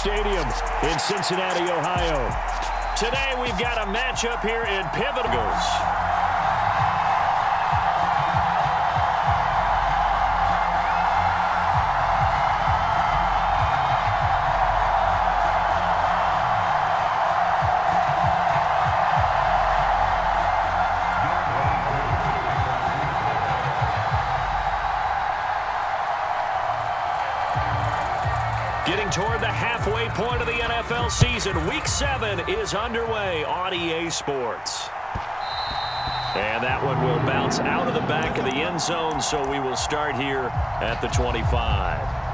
Stadium in Cincinnati, Ohio. Today we've got a matchup here in Pivotals. Getting toward the halfway point of the NFL season. Week 7 is underway on EA Sports. And that one will bounce out of the back of the end zone, so we will start here at the 25.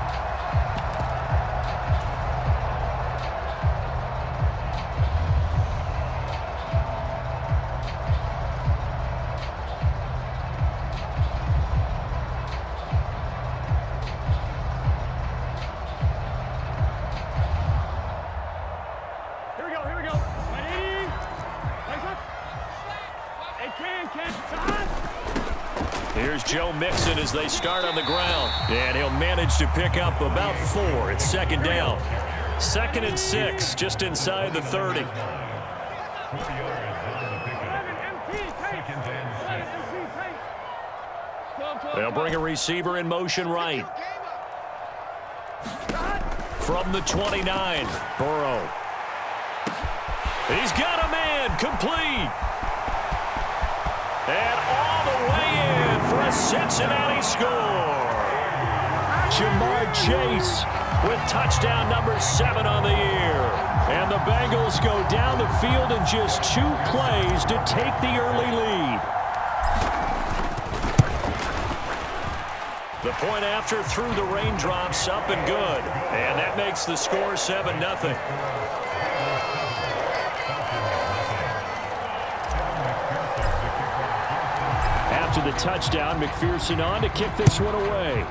Here's Joe Mixon as they start on the ground. And he'll manage to pick up about 4. It's second down. 2nd and 6, just inside the 30. They'll bring a receiver in motion right. From the 29, Burrow. He's got a man, complete. And all the way in for a Cincinnati score. Jamar Chase with touchdown number 7 on the year. And the Bengals go down the field in just 2 plays to take the early lead. The point after through the raindrops, up and good. And that makes the score 7-0. After the touchdown, McPherson on to kick this one away.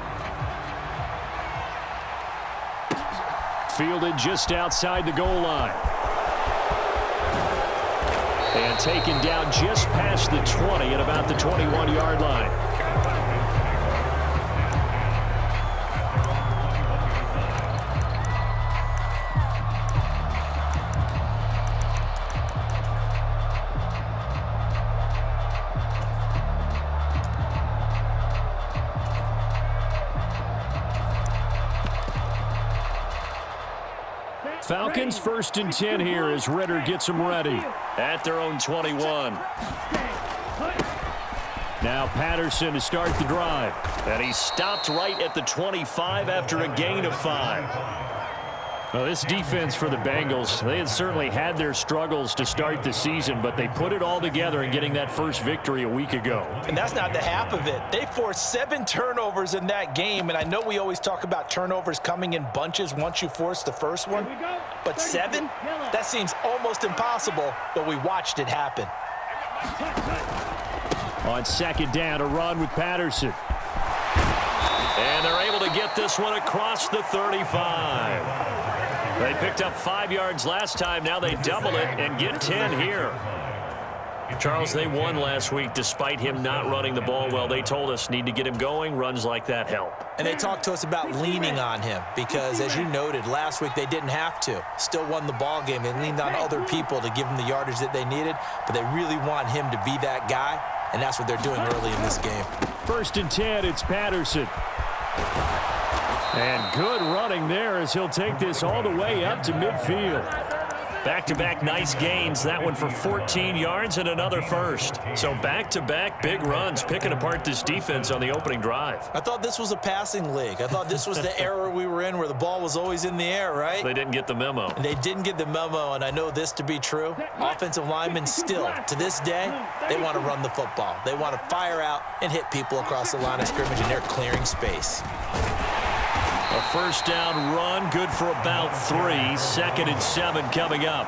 Fielded just outside the goal line. And taken down just past the 20 at about the 21-yard line. Falcons 1st and 10 here as Ritter gets them ready at their own 21. Now Patterson to start the drive. And he stopped right at the 25 after a gain of 5. Well, this defense for the Bengals, they had certainly had their struggles to start the season, but they put it all together in getting that first victory a week ago. And that's not the half of it. They forced 7 turnovers in that game, and I know we always talk about turnovers coming in bunches once you force the first one, but 7? That seems almost impossible, but we watched it happen. On 2nd down, a run with Patterson. And they're able to get this one across the 35. They picked up 5 yards last time. Now they double it and get 10 here. Charles, they won last week despite him not running the ball well. They told us need to get him going. Runs like that help. And they talked to us about leaning on him because, as you noted, last week they didn't have to. Still won the ball game. They leaned on other people to give them the yardage that they needed, but they really want him to be that guy, and that's what they're doing early in this game. 1st and 10, it's Patterson. And good running there as he'll take this all the way up to midfield. Back-to-back nice gains. That one for 14 yards and another first. So back-to-back big runs, picking apart this defense on the opening drive. I thought this was a passing league. I thought this was the era we were in where the ball was always in the air, right? They didn't get the memo. And they didn't get the memo, and I know this to be true. Offensive linemen still, to this day, they want to run the football. They want to fire out and hit people across the line of scrimmage, and they're clearing space. A 1st down run, good for about 3. 2nd and 7 coming up.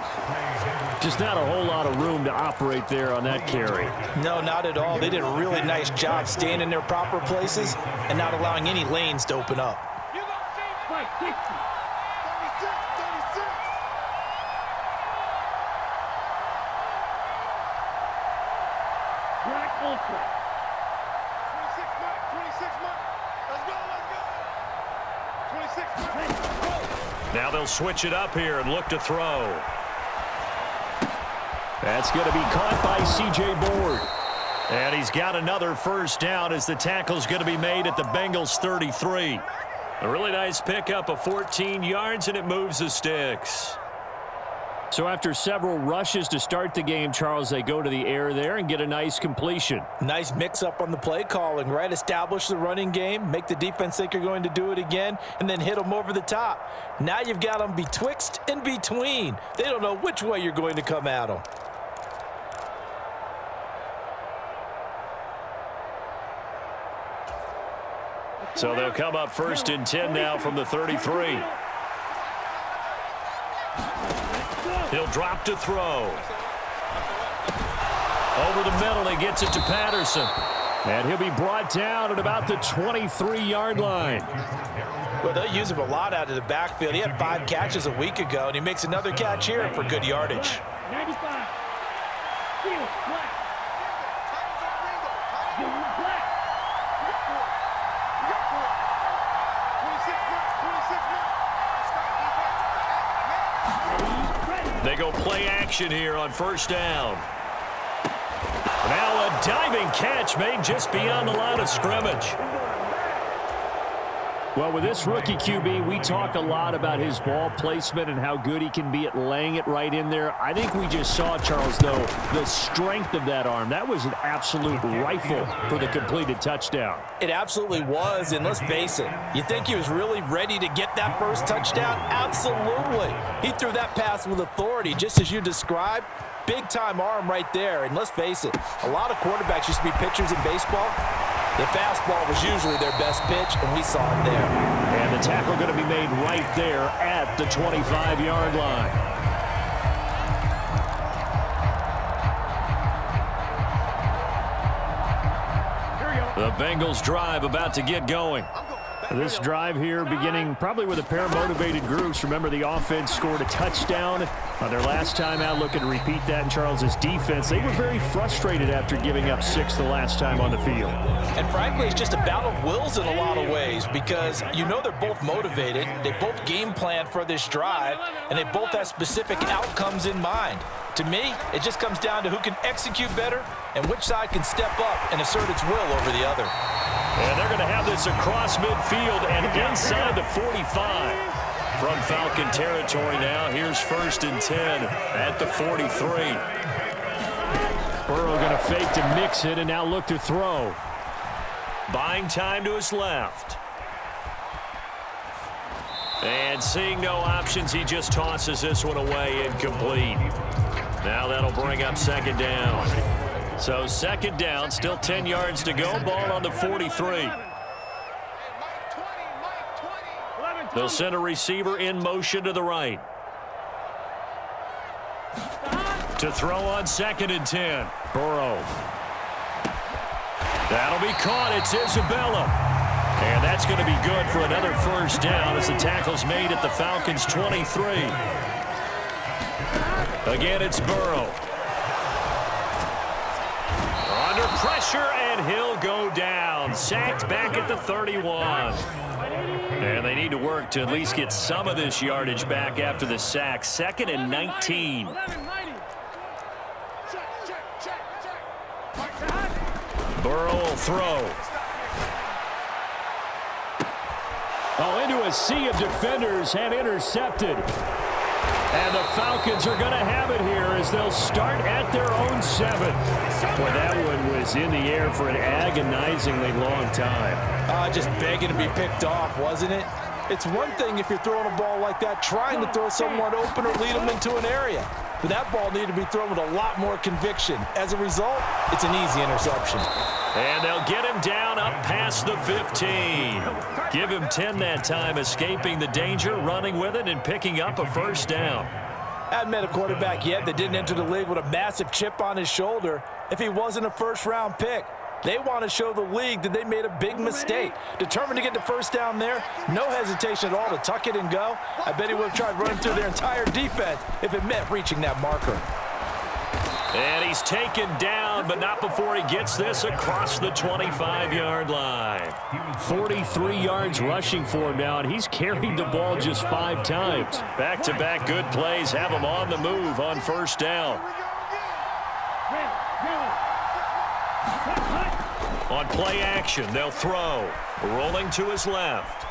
Just not a whole lot of room to operate there on that carry. No, not at all. They did a really nice job staying in their proper places and not allowing any lanes to open up. Now they'll switch it up here and look to throw. That's going to be caught by C.J. Board. And he's got another first down as the tackle's going to be made at the Bengals 33. A really nice pickup of 14 yards, and it moves the sticks. So after several rushes to start the game, Charles, they go to the air there and get a nice completion. Nice mix-up on the play calling, right? Establish the running game, make the defense think you're going to do it again, and then hit them over the top. Now you've got them betwixt and between. They don't know which way you're going to come at them. So they'll come up 1st and 10 now from the 33. He'll drop to throw. Over the middle, he gets it to Patterson. And he'll be brought down at about the 23-yard line. Well, they'll use him a lot out of the backfield. He had 5 catches a week ago, and he makes another catch here for good yardage. 95. They go play action here on 1st down. Now a diving catch made just beyond the line of scrimmage. Well, with this rookie QB, we talk a lot about his ball placement and how good he can be at laying it right in there. I think we just saw, Charles, though, the strength of that arm. That was an absolute rifle for the completed touchdown. It absolutely was, and let's face it, you think he was really ready to get that first touchdown? Absolutely. He threw that pass with authority, just as you described. Big-time arm right there, and let's face it, a lot of quarterbacks used to be pitchers in baseball. The fastball was usually their best pitch, and we saw it there. And the tackle going to be made right there at the 25-yard line. The Bengals drive about to get going. This drive here beginning probably with a pair of motivated groups. Remember, the offense scored a touchdown on their last time out. Looking to repeat that in Charles's defense. They were very frustrated after giving up 6 the last time on the field. And frankly, it's just a battle of wills in a lot of ways because you know they're both motivated. They both game plan for this drive, and they both have specific outcomes in mind. To me, it just comes down to who can execute better and which side can step up and assert its will over the other. And they're going to have this across midfield and inside the 45. From Falcon territory now, here's 1st and 10 at the 43. Burrow going to fake to mix it and now look to throw. Buying time to his left. And seeing no options, he just tosses this one away incomplete. Now that'll bring up 2nd down. So 2nd down, still 10 yards to go. Ball on the 43. They'll send a receiver in motion to the right. To throw on 2nd and 10. Burrow. That'll be caught. It's Isabella. And that's going to be good for another 1st down as the tackle's made at the Falcons' 23. Again, it's Burrow. Under pressure, and he'll go down. Sacked back at the 31. And they need to work to at least get some of this yardage back after the sack. 2nd and 19. Burrow will throw. Oh, into a sea of defenders and intercepted. And the Falcons are going to have it here as they'll start at their own 7. Boy, that one was in the air for an agonizingly long time. Just begging to be picked off, wasn't it? It's one thing if you're throwing a ball like that, trying to throw someone open or lead them into an area. But that ball needed to be thrown with a lot more conviction. As a result, it's an easy interception. And they'll get him down up past the 15. Give him 10 that time, escaping the danger, running with it, and picking up a 1st down. I haven't met a quarterback yet that didn't enter the league with a massive chip on his shoulder if he wasn't a 1st-round pick. They want to show the league that they made a big mistake. Determined to get the 1st down there, no hesitation at all to tuck it and go. I bet he would have tried running through their entire defense if it meant reaching that marker. And he's taken down, but not before he gets this across the 25-yard line. 43 yards rushing for him now, and he's carried the ball just 5 times. Back-to-back good plays have him on the move on first down. On play action, they'll throw. Rolling to his left.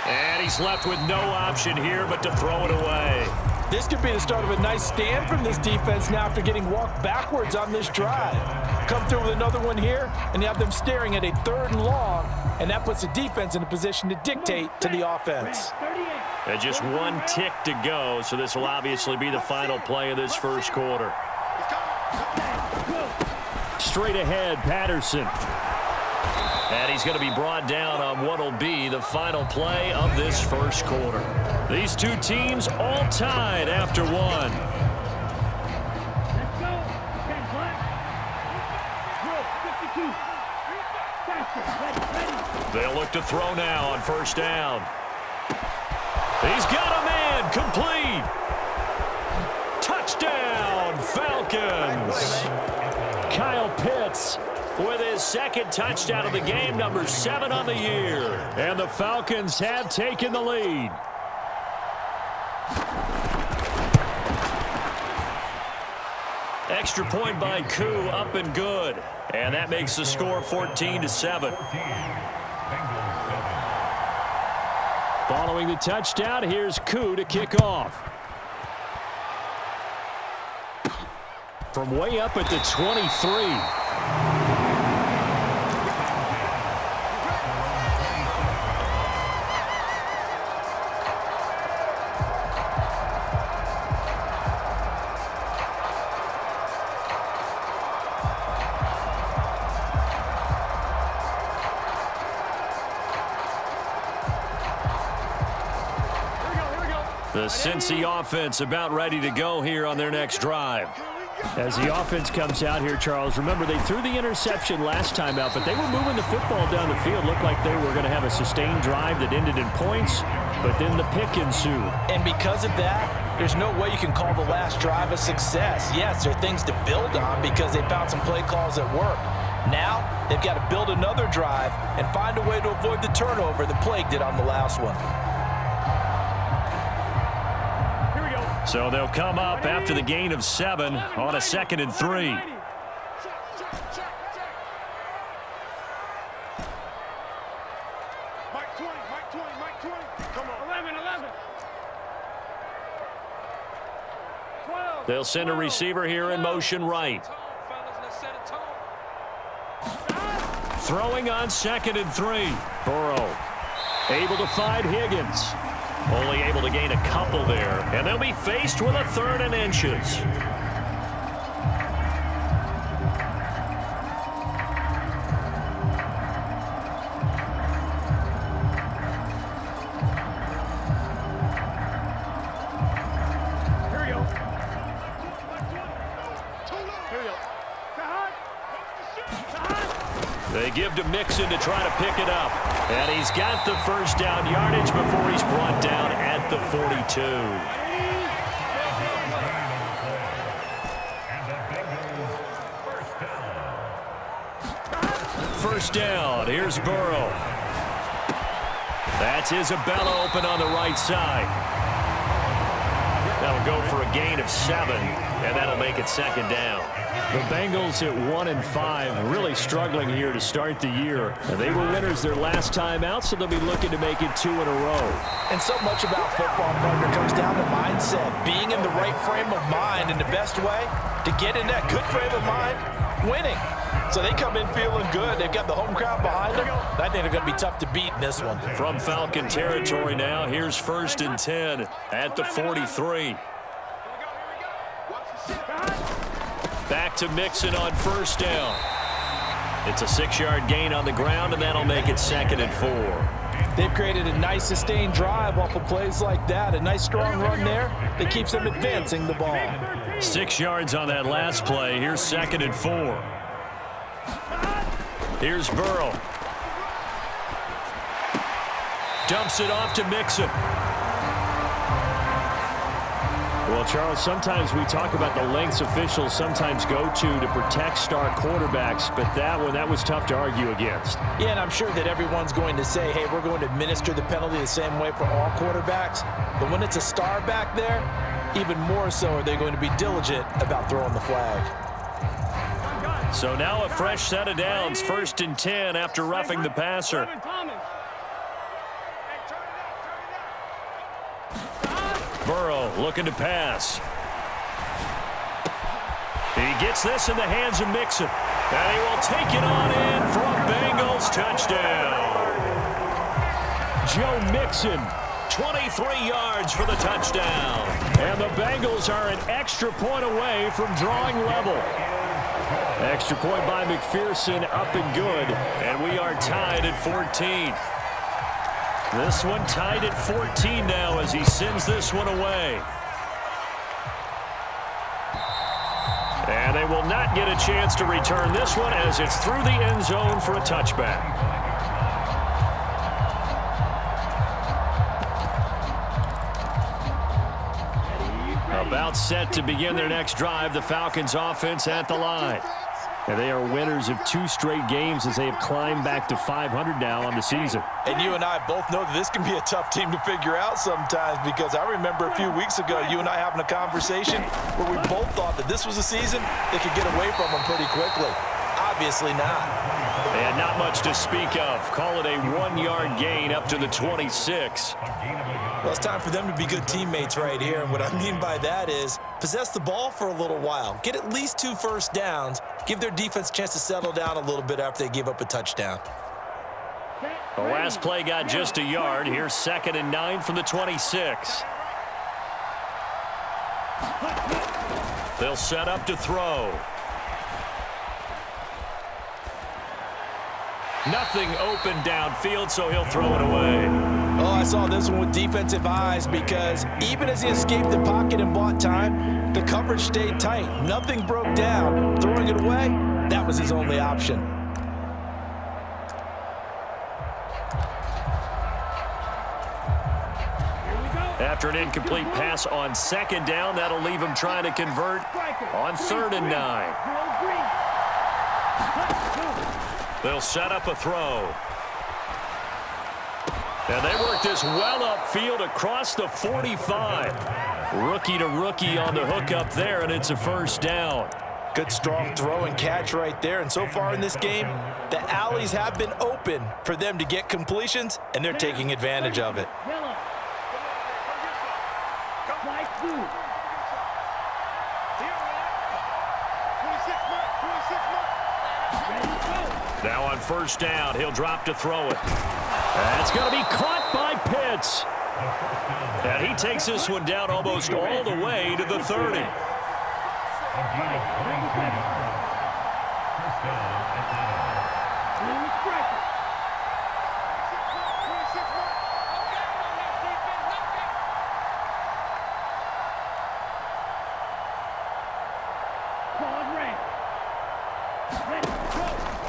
And he's left with no option here but to throw it away. This could be the start of a nice stand from this defense now after getting walked backwards on this drive. Come through with another one here, and you have them staring at a 3rd and long, and that puts the defense in a position to dictate to the offense. And just 1 tick to go, so this will obviously be the final play of this first quarter. Straight ahead, Patterson. And he's going to be brought down on what will be the final play of this first quarter. These two teams all tied after 1. They'll look to throw now on first down. He's got a man, complete. Touchdown, Falcons. Kyle Pitts with his 2nd touchdown of the game, number 7 on the year. And the Falcons have taken the lead. Extra point by Koo, up and good. And that makes the score 14-7. Following the touchdown, here's Koo to kick off. From way up at the 23. The Cincy offense about ready to go here on their next drive. As the offense comes out here, Charles, remember they threw the interception last time out, but they were moving the football down the field. Looked like they were going to have a sustained drive that ended in points, but then the pick ensued. And because of that, there's no way you can call the last drive a success. Yes, there are things to build on because they found some play calls that work. Now, they've got to build another drive and find a way to avoid the turnover that plagued it on the last one. So they'll come up after the gain of 7 on a 2nd and 3. They'll send a receiver here in motion right. Throwing on 2nd and 3. Burrow able to find Higgins. Only able to gain a couple there. And they'll be faced with a 3rd and inches. They give to Mixon to try to pick it up. And he's got the first down yardage before he's brought down at the 42. First down. Here's Burrow. That's Isabella open on the right side. That'll go for a gain of 7, and that'll make it 2nd down. The Bengals at 1-5, really struggling here to start the year. And they were winners their last time out, so they'll be looking to make it 2 in a row. And so much about football, partner, comes down to mindset. Being in the right frame of mind, and the best way to get in that good frame of mind, winning. So they come in feeling good. They've got the home crowd behind them. I think they're going to be tough to beat in this one. From Falcon territory now, here's 1st and 10 at the 43. Back to Mixon on first down. It's a 6-yard gain on the ground, and that'll make it 2nd and 4. They've created a nice sustained drive off of plays like that. A nice strong run there that keeps them advancing the ball. 6 yards on that last play. Here's 2nd and 4. Here's Burrow. Dumps it off to Mixon. Well, Well, Charles, sometimes we talk about the lengths officials sometimes go to protect star quarterbacks, but that was tough to argue against. Yeah, and I'm sure that everyone's going to say, hey, we're going to administer the penalty the same way for all quarterbacks. But when it's a star back there, even more so are they going to be diligent about throwing the flag. So now a fresh set of downs, 1st and 10 after roughing the passer. Burrow looking to pass. He gets this in the hands of Mixon. And he will take it on in for a Bengals touchdown. Joe Mixon. 23 yards for the touchdown. And the Bengals are an extra point away from drawing level. Extra point by McPherson, up and good. And we are tied at 14. This one tied at 14 now as he sends this one away. And they will not get a chance to return this one as it's through the end zone for a touchback. About set to begin their next drive, the Falcons offense at the line. And they are winners of 2 straight games as they have climbed back to 500 now on the season. And you and I both know that this can be a tough team to figure out sometimes, because I remember a few weeks ago you and I having a conversation where we both thought that this was a season that could get away from them pretty quickly. Obviously not. And not much to speak of. Call it a 1-yard gain up to the 26. Well, it's time for them to be good teammates right here. And what I mean by that is possess the ball for a little while. Get at least 2 first downs. Give their defense a chance to settle down a little bit after they give up a touchdown. The last play got just a yard. Here's 2nd and 9 from the 26. They'll set up to throw. Nothing open downfield, so he'll throw it away. Oh, I saw this one with defensive eyes, because even as he escaped the pocket and bought time, the coverage stayed tight. Nothing broke down. Throwing it away, that was his only option. After an incomplete pass on 2nd down, that'll leave him trying to convert on 3rd and 9. They'll set up a throw. And they work this well upfield across the 45. Rookie to rookie on the hook up there, and it's a 1st down. Good strong throw and catch right there. And so far in this game, the alleys have been open for them to get completions, and they're taking advantage of it. Now on 1st down, he'll drop to throw it. That's going to be caught by Pitts. And he takes this one down almost all the way to the 30.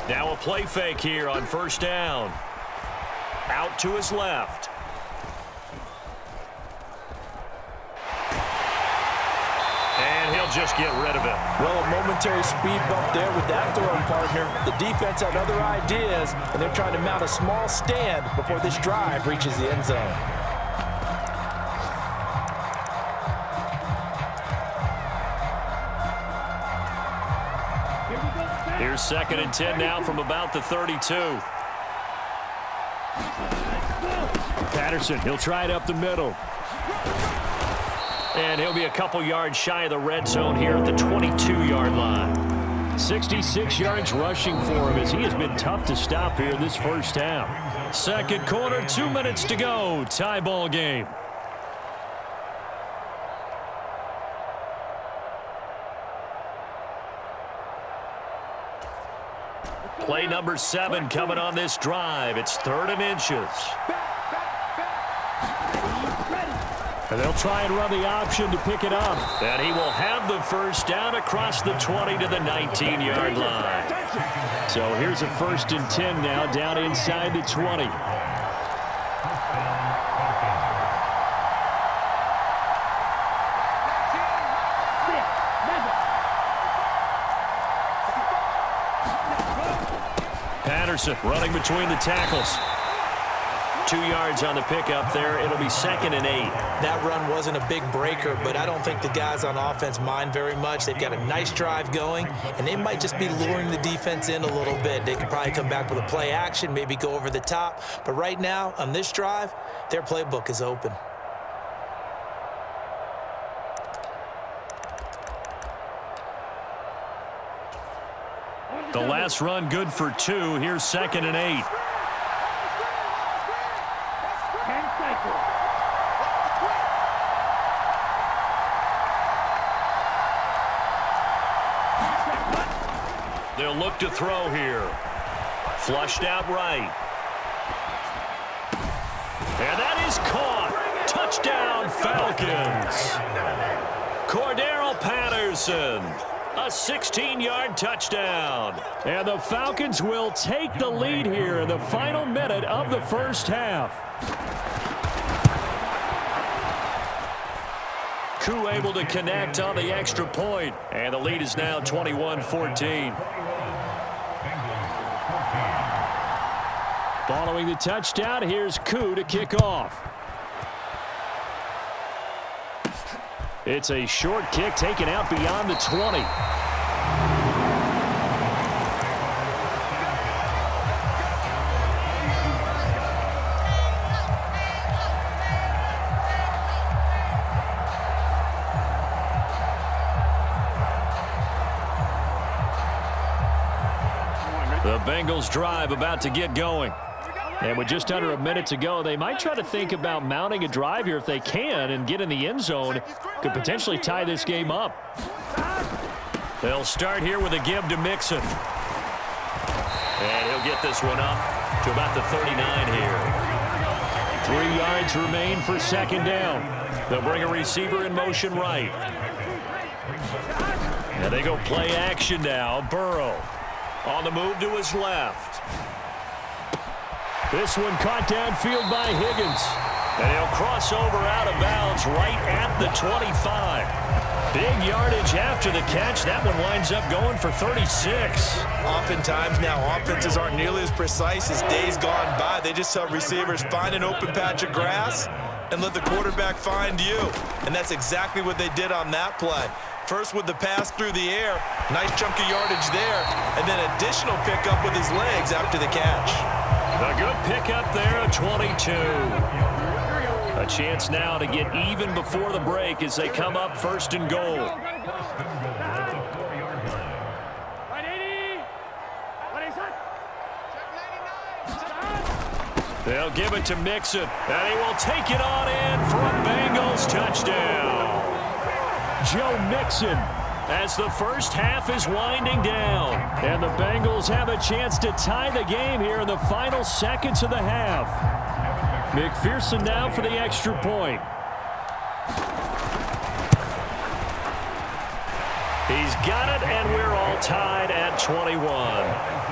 Now a play fake here on 1st down. Out to his left. And he'll just get rid of it. Well, a momentary speed bump there with that throwing partner. The defense had other ideas, and they're trying to mount a small stand before this drive reaches the end zone. Here's 2nd and 10 now from about the 32. Patterson, he'll try it up the middle. And he'll be a couple yards shy of the red zone here at the 22-yard line. 66 yards rushing for him as he has been tough to stop here in this 1st half. 2nd quarter, 2 minutes to go. Tie ball game. Play number 7 coming on this drive. It's 3rd and inches. And they'll try and run the option to pick it up. And he will have the 1st down across the 20 to the 19-yard line. So here's a 1st and 10 now down inside the 20. Patterson running between the tackles. 2 yards on the pickup there. It'll be 2nd and 8. That run wasn't a big breaker, but I don't think the guys on offense mind very much. They've got a nice drive going, and they might just be luring the defense in a little bit. They could probably come back with a play action, maybe go over the top. But right now, on this drive, their playbook is open. The last run good for 2. Here's 2nd and 8. They'll look to throw here. Flushed out right. And that is caught. Touchdown, Falcons. Cordero Patterson. A 16-yard touchdown. And the Falcons will take the lead here in the final minute of the first half. Koo able to connect on the extra point. And the lead is now 21-14. Following the touchdown, here's Koo to kick off. It's a short kick taken out beyond the 20. The Bengals drive about to get going. And with just under a minute to go, they might try to think about mounting a drive here if they can and get in the end zone. Could potentially tie this game up. They'll start here with a give to Mixon. And he'll get this one up to about the 39 here. 3 yards remain for 2nd down. They'll bring a receiver in motion right. And they go play action now. Burrow on the move to his left. This one caught downfield by Higgins. And he'll cross over out of bounds right at the 25. Big yardage after the catch. That one winds up going for 36. Oftentimes now, offenses aren't nearly as precise as days gone by. They just tell receivers, find an open patch of grass and let the quarterback find you. And that's exactly what they did on that play. First with the pass through the air, nice chunk of yardage there, and then additional pickup with his legs after the catch. A good pickup there at 22. A chance now to get even before the break as they come up 1st and goal. They'll give it to Mixon, and he will take it on in for a Bengals touchdown. Joe Mixon, as the first half is winding down. and the Bengals have a chance to tie the game here in the final seconds of the half. McPherson now for the extra point. He's got it, and we're all tied at 21.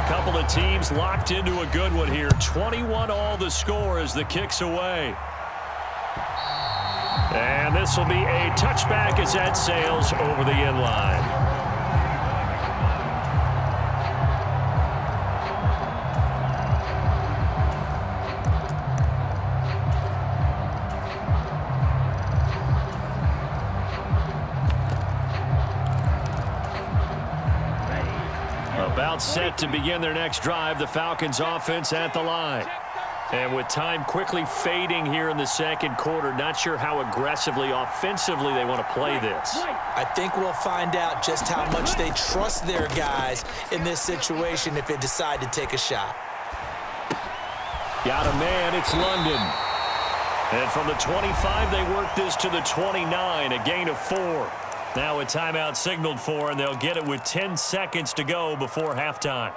Couple of teams locked into a good one here. 21 all the score as the kick's away. And this will be a touchback as that sails over the end line. About set to begin their next drive, the Falcons offense at the line. And with time quickly fading here in the second quarter, not sure how aggressively, offensively they want to play this. I think we'll find out just how much they trust their guys in this situation if they decide to take a shot. Got a man, it's London. And from the 25, they work this to the 29, a gain of 4. Now a timeout signaled for, and they'll get it with 10 seconds to go before halftime.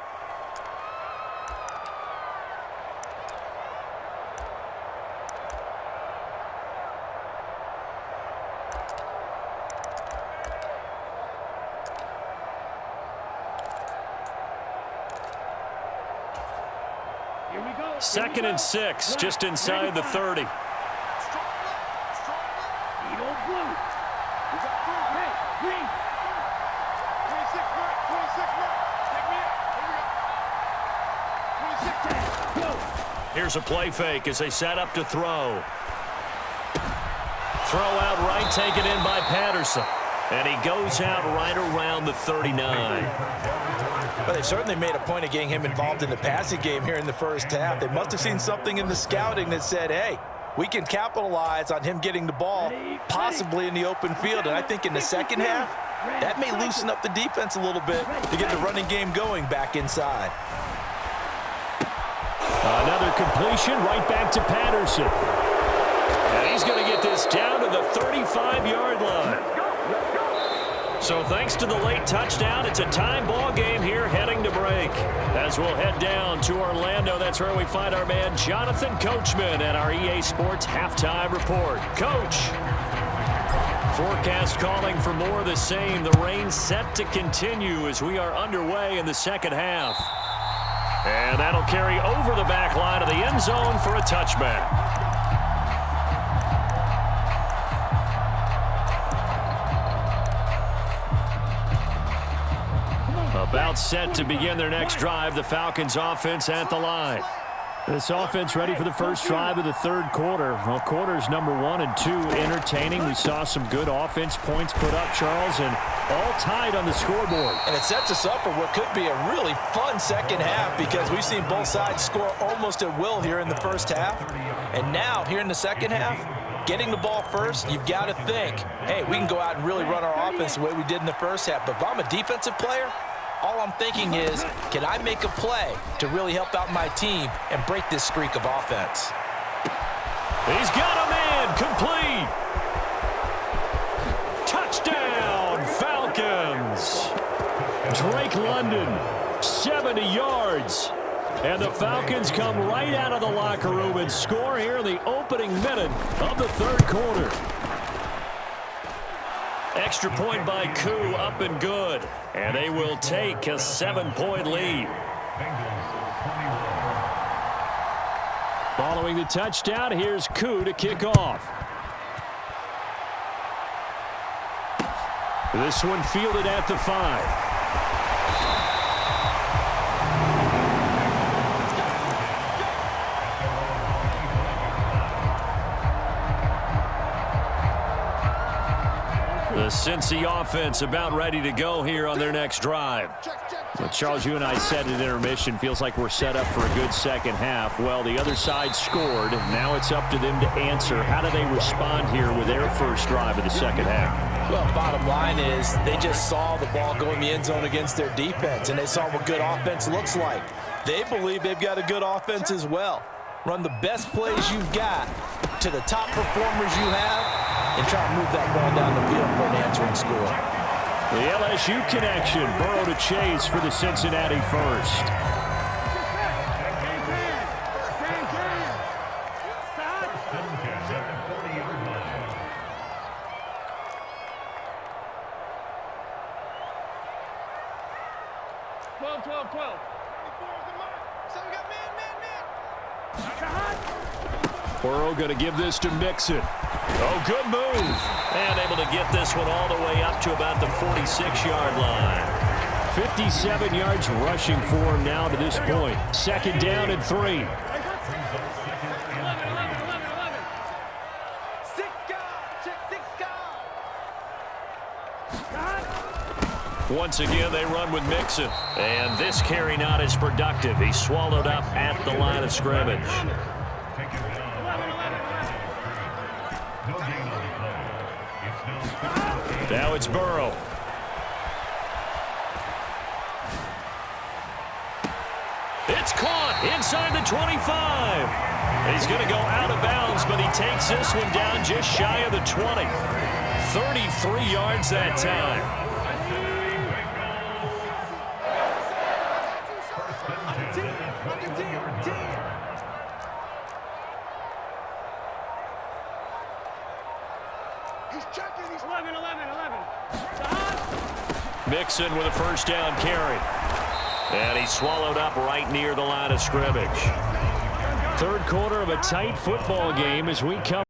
Here we go. 2nd and 6, just inside the 30. Here's a play fake as they set up to throw. Throw out right, taken in by Patterson. And he goes out right around the 39. Well, they certainly made a point of getting him involved in the passing game here in the first half. They must have seen something in the scouting that said, hey, we can capitalize on him getting the ball, possibly in the open field. And I think in the second half, that may loosen up the defense a little bit to get the running game going back inside. Another completion right back to Patterson. And he's going to get this down to the 35-yard line. So thanks to the late touchdown, it's a time ball game here heading to break. As we'll head down to Orlando, that's where we find our man Jonathan Coachman at our EA Sports Halftime Report. Coach, forecast calling for more of the same. The rain set to continue as we are underway in the second half. And that'll carry over the back line of the end zone for a touchback. About set to begin their next drive, the Falcons offense at the line. This offense ready for the first drive of the third quarter. Well, quarters number 1 and 2 entertaining. We saw some good offense points put up, Charles, and all tied on the scoreboard. And it sets us up for what could be a really fun second half because we've seen both sides score almost at will here in the first half. And now, here in the second half, getting the ball first, you've got to think, hey, we can go out and really run our offense the way we did in the first half. But if I'm a defensive player, all I'm thinking is, can I make a play to really help out my team and break this streak of offense? He's got a man, complete. Touchdown, Falcons. Drake London, 70 yards. And the Falcons come right out of the locker room and score here in the opening minute of the third quarter. Extra point by Koo, up and good. And they will take a 7-point lead. Following the touchdown, here's Koo to kick off. This one fielded at the 5. The Cincy offense about ready to go here on their next drive. Well, Charles, you and I said at intermission, feels like we're set up for a good second half. Well, the other side scored. Now it's up to them to answer. How do they respond here with their first drive of the second half? Well, bottom line is they just saw the ball go in the end zone against their defense, and they saw what good offense looks like. They believe they've got a good offense as well. Run the best plays you've got to the top performers you have, and try to move that ball down the field for an answering score. The LSU connection, Burrow to Chase for the Cincinnati first. Burrow going to give this to Mixon. Oh, good move. And able to get this one all the way up to about the 46-yard line. 57 yards rushing for him now to this point. Second down and 3. Once again, they run with Mixon. And this carry not as productive. He's swallowed up at the line of scrimmage. Now it's Burrow. It's caught inside the 25. He's going to go out of bounds, but he takes this one down just shy of the 20. 33 yards that time. Mixon with a first down carry. And he's swallowed up right near the line of scrimmage. Third quarter of a tight football game as we come